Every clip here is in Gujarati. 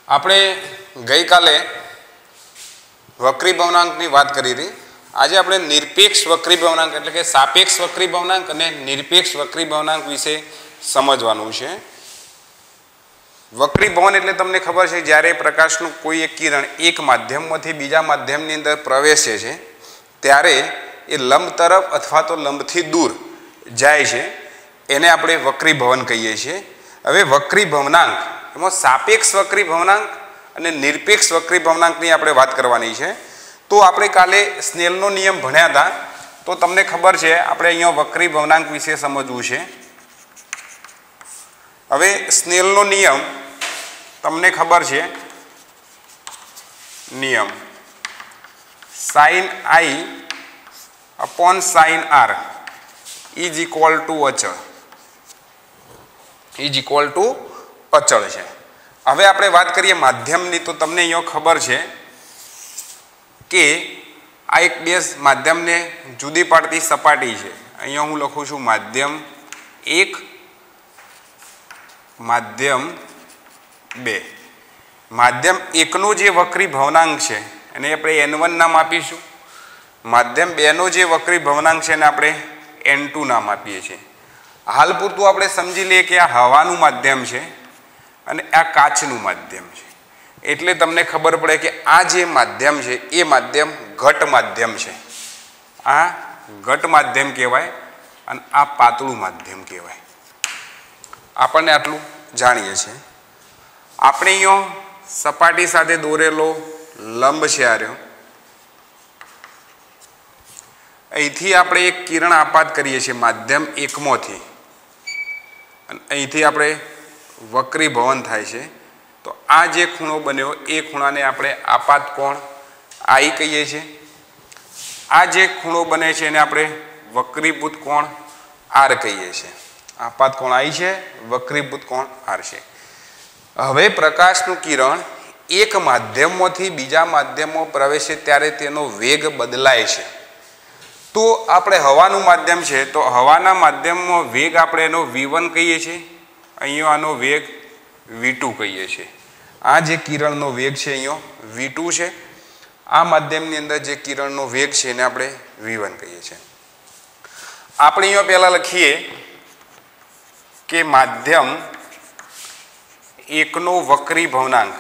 આપણે ગઈકાલે વક્રી ભવનાંકની વાત કરી હતી. આજે આપણે નિરપેક્ષ વક્રી ભવનાંક એટલે કે સાપેક્ષ વક્રી ભવનાંક અને નિરપેક્ષ વક્રી ભવનાંક વિશે સમજવાનું છે. વક્રી ભવન એટલે તમને ખબર છે જ્યારે પ્રકાશનું કોઈ એક કિરણ એક માધ્યમમાંથી બીજા માધ્યમની અંદર પ્રવેશે છે ત્યારે એ લંબ તરફ અથવા તો લંબથી દૂર જાય છે, એને આપણે વક્રી ભવન કહીએ છીએ. હવે વક્રી ભવનાંક એમાં સાપેક્ષ વક્રી ભવનાંક અને નિરપેક્ષ વક્રી ભવનાંકની આપણે વાત કરવાની છે. તો આપણે કાલે સ્નેલનો નિયમ ભણ્યા હતા, તો તમને ખબર છે આપણે અહીંયા વક્રી ભવનાંક વિશે સમજવું છે. હવે સ્નેલનો નિયમ તમને ખબર છે, નિયમ sin I upon sin R is equal to અચળ છે. હવે આપણે વાત કરીએ માધ્યમની, તો તમને અહીંયા ખબર છે કે આ એક બે માધ્યમને જુદી પાડતી સપાટી છે. અહીંયા હું લખું છું માધ્યમ 1, માધ્યમ 2. માધ્યમ 1 નો જે વક્રી ભવનાંક છે એને આપણે n1 નામ આપીશું. માધ્યમ 2 નો જે વક્રી ભવનાંક છે એને આપણે n2 નામ આપીએ છીએ. હાલ પૂરતું આપણે સમજી લઈએ કે આ હવાનું માધ્યમ છે અને આ કાચનું માધ્યમ છે. એટલે તમને ખબર પડે કે આ જે માધ્યમ છે એ માધ્યમ ઘટ માધ્યમ છે. આ ઘટ માધ્યમ કહેવાય અને આ પાતળું માધ્યમ કહેવાય. આપણને આટલું જાણીએ છીએ. આપણે અહીંયા સપાટી સાથે દોરેલો લંબ છે આ રહ્યો. અહીંથી આપણે એક કિરણ આપાત કરીએ છીએ માધ્યમ 1 માંથી, અને અહીંથી આપણે વક્રી ભવન થાય છે. તો આ જે ખૂણો બન્યો એ ખૂણાને આપણે આપાત કોણ I કહીએ છીએ. આ જે ખૂણો બને છે એને આપણે વક્રીભૂત કોણ R કહીએ છીએ. આપાત કોણ I છે, વક્રીભૂત કોણ R છે. હવે પ્રકાશનું કિરણ એક માધ્યમમાંથી બીજા માધ્યમમાં પ્રવેશે ત્યારે તેનો વેગ બદલાય છે. તો આપણે હવાનું માધ્યમ છે, તો હવાના માધ્યમમાં વેગ આપણે એનો V1 કહીએ છીએ, અહીંયા આનો વેગ V2 કહીએ છીએ. આ જે કિરણનો વેગ છે અહીંયા V2 છે. આ માધ્યમની અંદર જે કિરણનો વેગ છે એને આપણે V1 કહીએ છીએ. આપણે અહીંયા પહેલા લખીએ કે માધ્યમ 1 નો વક્રી ભવનાંક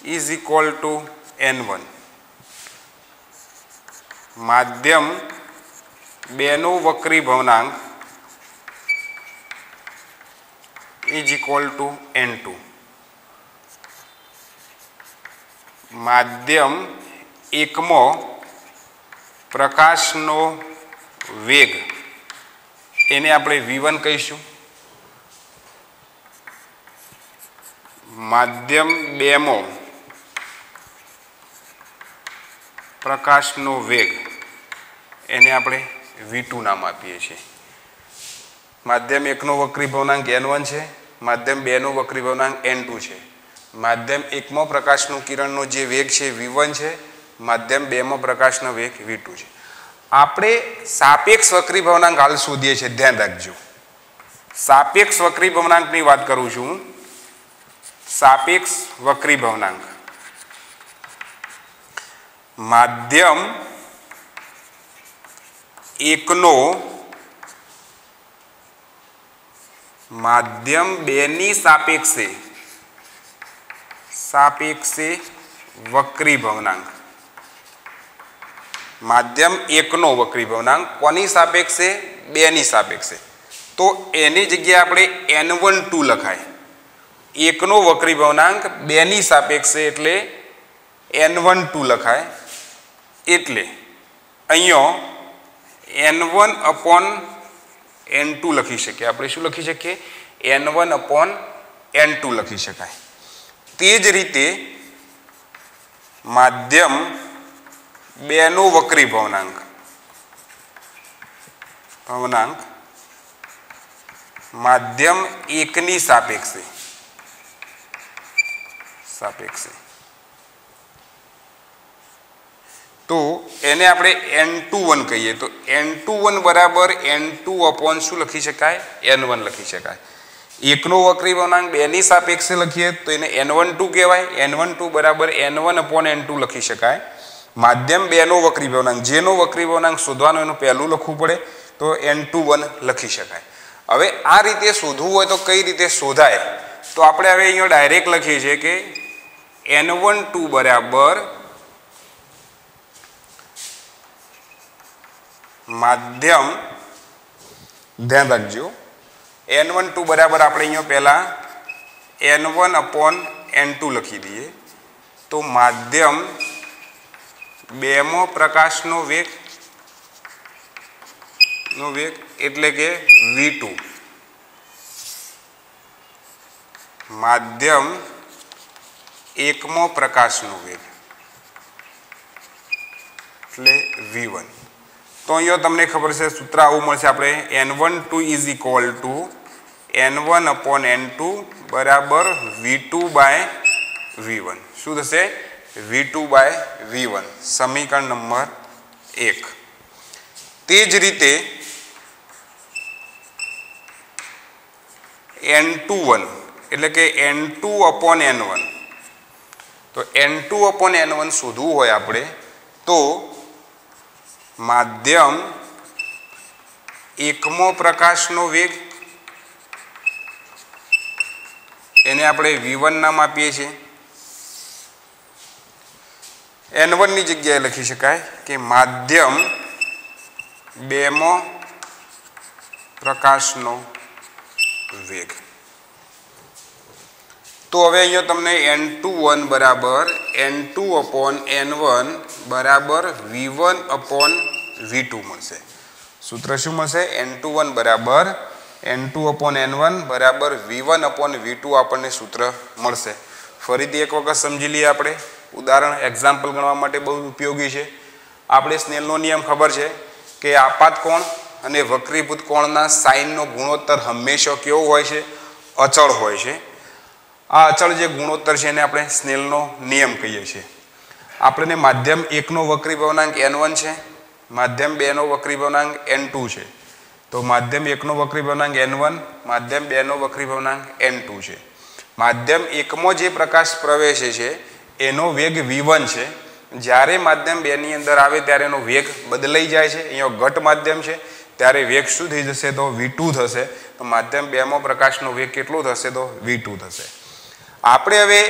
is equal to n1. માધ્યમ 2 નો વક્રી ભવનાંક is equal to n2. માધ્યમ 1 માં પ્રકાશનો વેગ એને આપણે V1 કહીશું. માધ્યમ 2 માં પ્રકાશનો વેગ એને આપણે V2 નામ આપીએ છીએ. માધ્યમ 1 નો વક્રી ભવનાંક n1 છે, માધ્યમ 2 નો વક્રી ભવનાંક n2 છે. માધ્યમ 1 માં પ્રકાશનું કિરણનો જે વેગ છે V1 છે, માધ્યમ 2 માં પ્રકાશનો વેગ V2 છે. આપણે સાપેક્ષ વક્રી ભવનાંક હાલ શોધીએ છીએ, ધ્યાન રાખજો. સાપેક્ષ વક્રી ભવનાંકની વાત કરું છું. સાપેક્ષ વક્રી ભવનાંક માધ્યમ 1 નો માધ્યમ 2 ની સાપેક્ષે વક્રી ભવનાંક. માધ્યમ 1 નો વક્રી ભવનાંક કોની સાપેક્ષે? 2 ની સાપેક્ષે. તો એની જગ્યાએ આપણે n12 લખાય. 1 નો વક્રી ભવનાંક 2 ની સાપેક્ષે એટલે n12 લખાય. એટલે અહીંયા n1 upon n2 લખી શકીએ. આપણે શું લખી શકીએ? n1 upon n2 લખી શકાય. તે જ રીતે માધ્યમ 2 નો વક્રી ભવનાંક માધ્યમ 1 ની સાપેક્ષે તો એને આપણે n21 કહીએ. તો n21 બરાબર n2 upon શું લખી શકાય? n1 લખી શકાય. એકનો વક્રી ભવનાંક 2 ની સાપેક્ષે લખીએ તો એને n12 કહેવાય. n12 બરાબર n1/n2 લખી શકાય. માધ્યમ 2 નો વક્રી ભવનાંક, જેનો વક્રી ભવનાંક શોધવાનો એનું પહેલું લખવું પડે તો n21 લખી શકાય. હવે આ રીતે શોધવું હોય તો કઈ રીતે શોધાય? તો આપણે હવે અહીંયા ડાયરેક્ટ લખીએ છીએ કે n12 બરાબર માધ્યમ, ધ્યાન રાખજો, n12 બરાબર આપણે અહીંયા પહેલા n1/n2 લખી દઈએ તો માધ્યમ 2 માં પ્રકાશનો વેગ એટલે કે v2, માધ્યમ 1 માં પ્રકાશનો વેગ એટલે v1. તો અહીંયા તમને ખબર છે સૂત્ર આવું મળશે આપણે n12 = n1/n2 બરાબર v2/v1. શું થશે? v2/v1, સમીકરણ નંબર 1. તે જ રીતે n21 એટલે કે n2/n1. તો n2/n1 શોધવું હોય આપણે તો માધ્યમ 1 મો પ્રકાશનો વેગ એને આપણે v1 નામ આપીએ છીએ. n1 ની જગ્યાએ લખી શકાય કે માધ્યમ 2 મો પ્રકાશનો વેગ. તો હવે અહીંયા તમને n21 બરાબર n2/n1 બરાબર v1/v2 મળશે. સૂત્ર શું મળશે? n21 બરાબર n2/n1 બરાબર v1/v2 આપણને સૂત્ર મળશે. ફરીથી એક વખત સમજી લઈએ આપણે. ઉદાહરણ એક્ઝામ્પલ ગણવા માટે બહુ ઉપયોગી છે. આપણે સ્નેલનો નિયમ ખબર છે કે આપાત કોણ અને વક્રીભૂત કોણના સાઇનનો ગુણોત્તર હંમેશા કેવો હોય છે? અચળ હોય છે. આ અચળ જે ગુણોત્તર છે એને આપણે સ્નેલનો નિયમ કહીએ છીએ. આપણને માધ્યમ 1 નો વક્રી ભવનાંક n1 છે, માધ્યમ 2 નો વક્રી ભવનાંક n2 છે. તો માધ્યમ 1 નો વક્રી ભવનાંક n1, માધ્યમ 2 નો વક્રી ભવનાંક n2 છે. માધ્યમ 1 માં જે પ્રકાશ પ્રવેશે છે એનો વેગ v1 છે. જ્યારે માધ્યમ 2 ની અંદર આવે ત્યારે એનો વેગ બદલાઈ જાય છે. અહીંયા ઘટ માધ્યમ છે ત્યારે વેગ શું થઈ જશે? તો v2 થશે. તો માધ્યમ 2 માં પ્રકાશનો વેગ કેટલો થશે? તો v2 થશે. આપણે હવે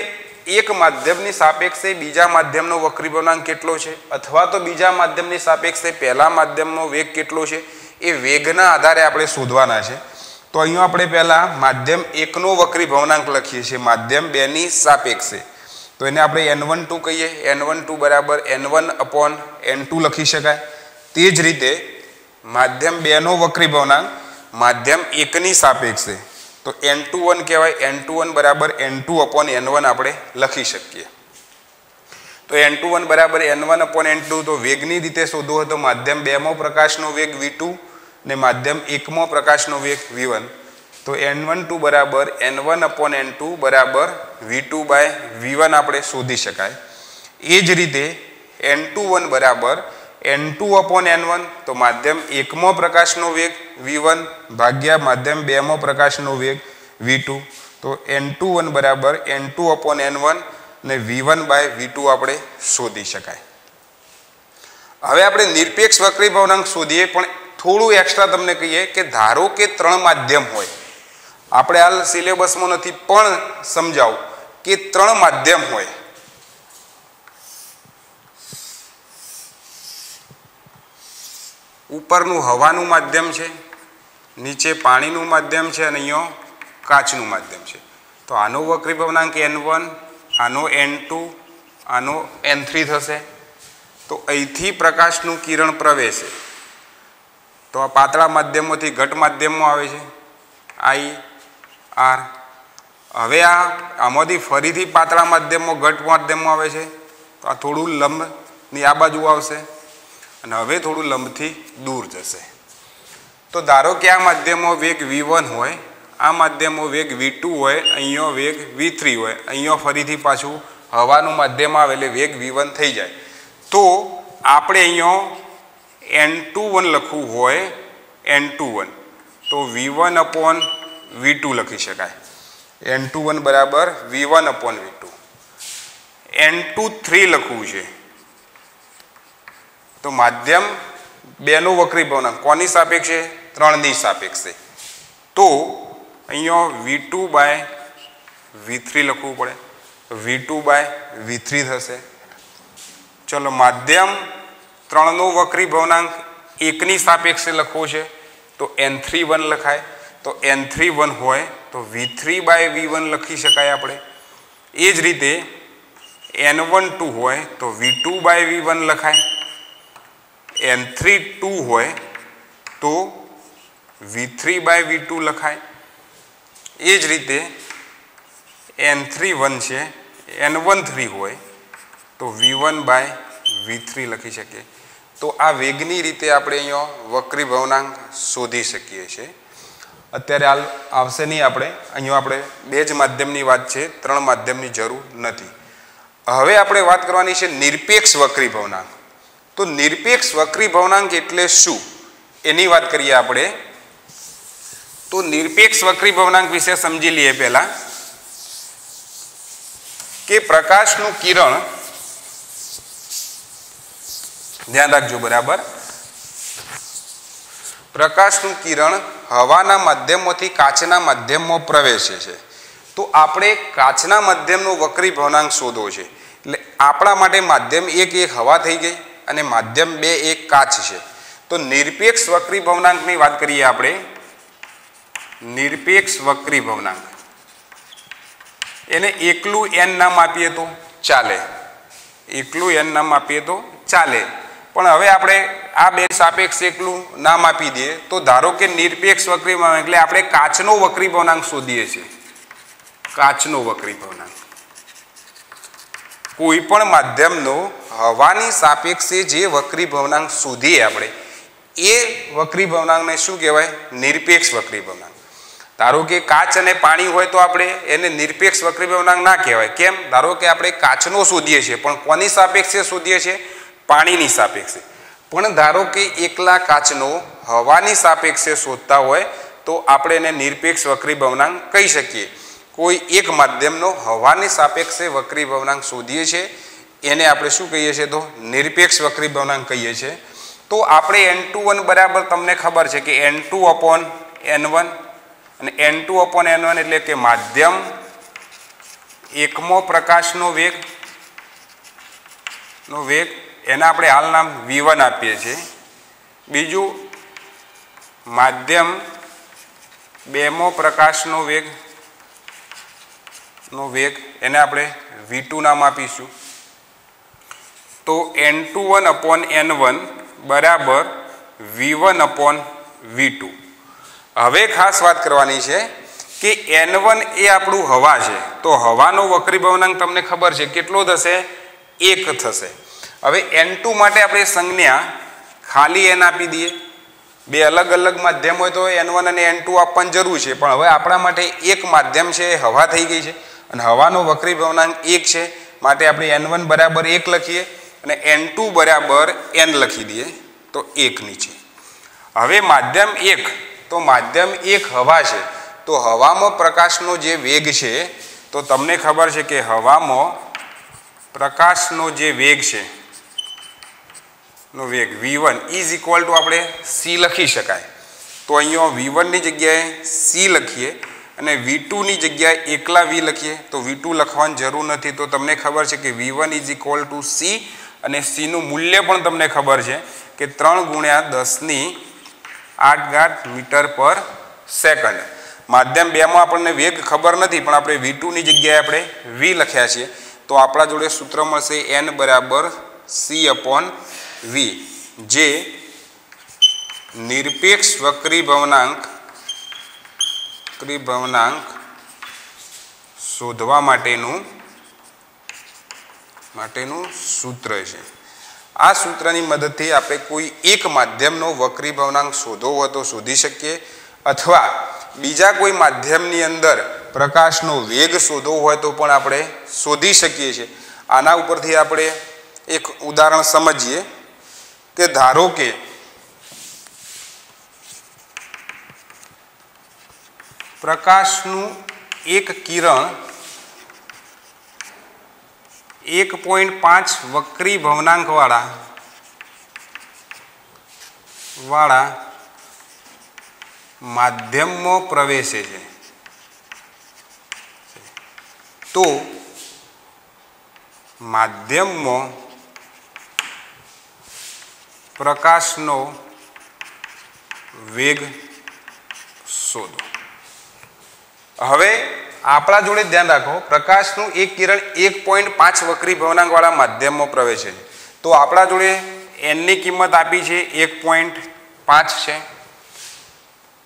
એક માધ્યમની સાપેક્ષે બીજા માધ્યમનો વક્રી ભવનાંક કેટલો છે અથવા તો બીજા માધ્યમની સાપેક્ષે પહેલા માધ્યમનો વેગ કેટલો છે એ વેગના આધારે આપણે શોધવાના છે. તો અહીંયા આપણે પહેલા માધ્યમ 1 નો વક્રી ભવનાંક લખીએ છીએ માધ્યમ 2 ની સાપેક્ષે. તો એને આપણે n12 કહીએ. n12 બરાબર n1/n2 લખી શકાય. તે જ રીતે માધ્યમ 2 નો વક્રી ભવનાંક માધ્યમ 1 ની સાપેક્ષે તો n21 કહેવાય. n21 બરાબર n2/n1 આપણે લખી શકીએ. તો n21 બરાબર n1/n2 તો વેગની રીતે શોધવો હોય તો માધ્યમ 2 માં પ્રકાશનો વેગ v2 ને માધ્યમ 1 માં પ્રકાશનો વેગ v1. તો n12 બરાબર n1/n2 બરાબર v2/v1 આપણે શોધી શકાય. એ જ રીતે n21 બરાબર n2/n1 તો માધ્યમ 1 માં પ્રકાશનો વેગ v1 ભાગ્યા માધ્યમ 2 માં પ્રકાશનો વેગ v2. તો n21 બરાબર n2/n1 ને v1/v2 આપણે શોધી શકાય. હવે આપણે નિરપેક્ષ વક્રી ભવનાંક શોધીએ પણ થોડું એક્સ્ટ્રા તમને કહીએ કે ધારો કે 3 માધ્યમ હોય. આપણે હાલ સિલેબસમાં નથી પણ સમજાવું કે 3 માધ્યમ હોય. ઉપરનું હવાનું માધ્યમ છે, નીચે પાણીનું માધ્યમ છે અને અહીંયા કાચનું માધ્યમ છે. તો આનો વક્રી ભવનાંક n1, આનો n2, આનો n3 થશે. તો અહીંથી પ્રકાશનું કિરણ પ્રવેશે તો આ પાતળા માધ્યમોથી ઘટ માધ્યમમાં આવે છે I, R. હવે આમાંથી ફરીથી પાતળા માધ્યમમાં ઘટ માધ્યમમાં આવે છે તો આ થોડું લંબની આ બાજુ આવશે અને હવે થોડું લંબથી દૂર જશે. તો ધારો કે આ માધ્યમમાં વેગ v1 હોય, આ માધ્યમમાં વેગ v2 હોય, અહીંયા વેગ v3 હોય, અહીંયા ફરીથી પાછું હવાનું માધ્યમ આવે એટલે વેગ v1 થઈ જાય. તો આપણે અહીંયા n21 લખવું હોય n21 તો v1/v2 V2 લખી શકાય. N21 બરાબર V1 અપોન V2. N23 લખવું છે તો માધ્યમ 2 નો વક્રીભવનાંક કોની સાપેક્ષે? 3 ની સાપેક્ષે. તો અહીંયા V2 બાય V3 લખવું પડે. V2 બાય V3 થશે. ચલો માધ્યમ 3 નો વક્રીભવનાંક 1 ની સાપેક્ષે લખવો છે તો N31 લખાય. તો N31 હોય તો V3 બાય V1 લખી શકાય આપણે. એ જ રીતે N12 હોય તો V2 બાય V1 લખાય. N32 હોય તો V3 બાય V2 લખાય. એ જ રીતે N31 છે N13 હોય તો V1 બાય V3 લખી શકીએ. તો આ વેગની રીતે આપણે અહીંયા વક્રીભવનાંક શોધી શકીએ છીએ. અત્યારે હાલ આવશે નહીં આપણે. અહીંયા આપણે 2 જ માધ્યમની વાત છે, 3 માધ્યમની જરૂર નથી. હવે આપણે વાત કરવાની છે નિરપેક્ષ વક્રીભવનાંક. તો નિરપેક્ષ વક્રીભવનાંક એટલે શું એની વાત કરીએ આપણે. તો નિરપેક્ષ વક્રીભવનાંક વિશે સમજી લઈએ. પહેલા કે પ્રકાશનું કિરણ, ધ્યાન રાખજો બરાબર, પ્રકાશનું કિરણ હવાના માધ્યમોથી કાચના માધ્યમમાં પ્રવેશે છે. તો આપણે કાચના માધ્યમનો વક્રીભવનાંક શોધવો છે. એટલે આપણા માટે માધ્યમ 1 એક હવા થઈ ગઈ અને માધ્યમ 2 એક કાચ છે. તો નિરપેક્ષ વક્રીભવનાંકની વાત કરીએ આપણે. નિરપેક્ષ વક્રીભવનાંક એને એકલું n નામ આપીએ તો ચાલે. એકલું n નામ આપીએ તો ચાલે. પણ હવે આપણે આ 2 સાપેક્ષ એકલું નામ આપી દઈએ તો ધારો કે નિરપેક્ષ વક્રીભવનાંક એટલે આપણે કાચનો વક્રીભવનાંક શોધીએ છીએ. કાચનો વક્રીભવનાંક કોઈ પણ માધ્યમનો હવાની સાપેક્ષે જે વક્રીભવનાંક શોધીએ આપણે એ વક્રીભવનાંકને શું કહેવાય? નિરપેક્ષ વક્રીભવનાંક. ધારો કે કાચ અને પાણી હોય તો આપણે એને નિરપેક્ષ વક્રીભવનાંક ના કહેવાય. કેમ? ધારો કે આપણે કાચનો શોધીએ છીએ પણ કોની સાપેક્ષે શોધીએ છીએ? પાણીની સાપેક્ષે. પણ ધારો કે એકલા કાચનો હવાની સાપેક્ષે શોધતા હોય તો આપણે એને નિરપેક્ષ વક્રીભવનાંક કહી શકીએ. કોઈ એક માધ્યમનો હવાની સાપેક્ષે વક્રીભવનાંક શોધીએ છીએ એને આપણે શું કહીએ છીએ? તો નિરપેક્ષ વક્રીભવનાંક કહીએ છીએ. તો આપણે N21 બરાબર તમને ખબર છે કે N2 અપોન N1 અને N2 અપોન N1 એટલે કે માધ્યમ 1મો પ્રકાશનો વેગ એને આપણે હાલ નામ V1 આપીએ છીએ. બીજું માધ્યમ 2મો પ્રકાશનો વેગ એને આપણે V2 નામ આપીશું. તો N21 અપોન N1 બરાબર V1 અપોન V2. હવે ખાસ વાત કરવાની છે કે N1 એ આપણું હવા છે. તો હવાનો વક્રીભવનાંક તમને ખબર છે કેટલો થશે? 1 થશે. હવે N2 માટે આપણે સંજ્ઞા ખાલી n આપી દઈએ. 2 અલગ અલગ માધ્યમ હોય તો N1 અને N2 આપવાની જરૂર છે. પણ હવે આપણા માટે એક માધ્યમ છે એ હવા થઈ ગઈ છે અને હવાનો વક્રીભવનાંક 1 છે. માટે આપણે N1 બરાબર 1 લખીએ અને N2 બરાબર n લખી દઈએ તો 1 નીચે. હવે માધ્યમ 1, તો માધ્યમ 1 હવા છે. તો હવામાં પ્રકાશનો જે વેગ છે તો તમને ખબર છે કે હવામાં પ્રકાશનો જે વેગ છે નો વેગ V1 ઇઝ ઇક્વલ ટુ આપણે c લખી શકાય. તો અહીંયા V1 ની જગ્યાએ c લખીએ અને V2 ની જગ્યાએ એકલા v લખીએ તો V2 લખવાની જરૂર નથી. તો તમને ખબર છે કે V1 is equal to c અને c નું મૂલ્ય પણ તમને ખબર છે કે 3 × 10⁸ મીટર પર સેકન્ડ. માધ્યમ 2 માં આપણને વેગ ખબર નથી પણ આપણે V2 ની જગ્યાએ આપણે v લખ્યા છે. તો આપણા જોડે સૂત્ર મળશે n બરાબર c અપોન v, જે નિરપેક્ષ વક્રીભવનાંક શોધવા માટેનું સૂત્ર છે. આ સૂત્રની મદદથી આપણે કોઈ એક માધ્યમનો વક્રીભવનાંક શોધવો હોય તો શોધી શકીએ અથવા બીજા કોઈ માધ્યમની અંદર પ્રકાશનો વેગ શોધવો હોય તો પણ આપણે શોધી શકીએ છીએ. આના ઉપરથી આપણે એક ઉદાહરણ સમજીએ કે ધારો કે પ્રકાશનું એક કિરણ 1.5 વક્રી ભવનાંક વાળા માધ્યમમાં પ્રવેશે છે તો માધ્યમમાં પ્રકાશનો વેગ શોધો. હવે આપણા જોડે ધ્યાન રાખો, પ્રકાશનું એક કિરણ 1.5 વક્રી ભવનાંક વાળા માધ્યમમાં પ્રવેશે તો આપણા જોડે n ની કિંમત આપી છે 1.5 છે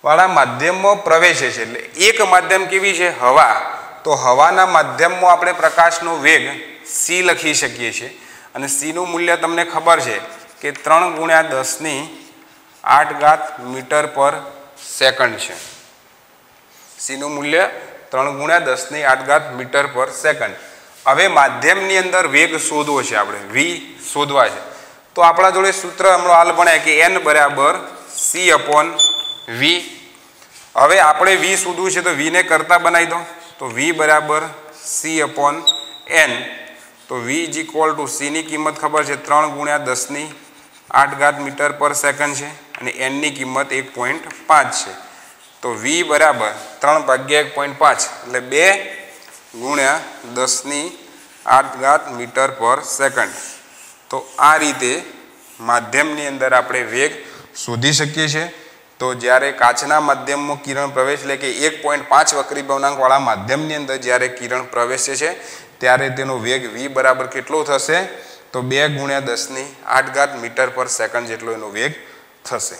વાળા માધ્યમમાં પ્રવેશે છે. એટલે એક માધ્યમ કેવી છે? હવા. તો હવાના માધ્યમમાં આપણે પ્રકાશનો વેગ c લખી શકીએ છીએ અને c નું મૂલ્ય તમને ખબર છે કે 3 × 10⁸ મીટર પર સેકન્ડ છે. c નું મૂલ્ય 3 × 10⁸ મીટર પર સેકન્ડ. હવે માધ્યમની અંદર વેગ શોધવો છે, આપણે v શોધવા છે તો આપણા જોડે સૂત્ર હમણાં હાલ ભણ્યા કે n બરાબર c/v. હવે આપણે v શોધવું છે તો v ને કરતા બનાવી દો તો v બરાબર c/n. તો v = c ની કિંમત ખબર છે 3 × 10⁸ મીટર પર સેકન્ડ છે અને n ની કિંમત 1.5 છે. તો v બરાબર 3/1.5 એટલે 2 × 10⁸ મીટર પર સેકન્ડ. તો આ રીતે માધ્યમની અંદર આપણે વેગ શોધી શકીએ છીએ. તો જ્યારે કાચના માધ્યમમાં કિરણ પ્રવેશ એટલે કે 1.5 વક્રી ભવનાંક વાળા માધ્યમની અંદર જ્યારે કિરણ પ્રવેશે છે ત્યારે તેનો વેગ v બરાબર કેટલો થશે? તો 2 × 10⁸ મીટર પર સેકન્ડ જેટલો એનો વેગ થશે.